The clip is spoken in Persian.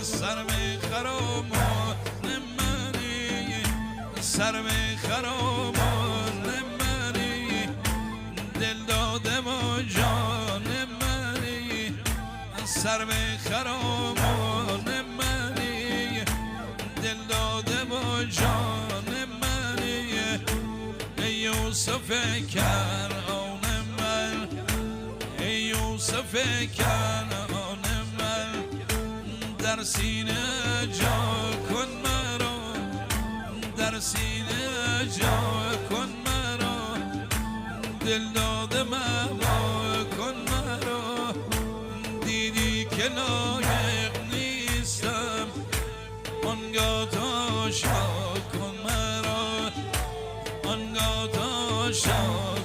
سر می خرامان منی، سر می خرامان منی، دل دادم و جان منی، سر می خرامان منی، دل دادم و جان منی، ای یوسف کنعان من، ای یوسف کنعان من، در سینه جا کن مرا، در سینه جا کن مرا، دل داده مرا کن مرا، دیدی که لایق نیستم، آنگاه تا شا کن مرا، آنگاه تا شا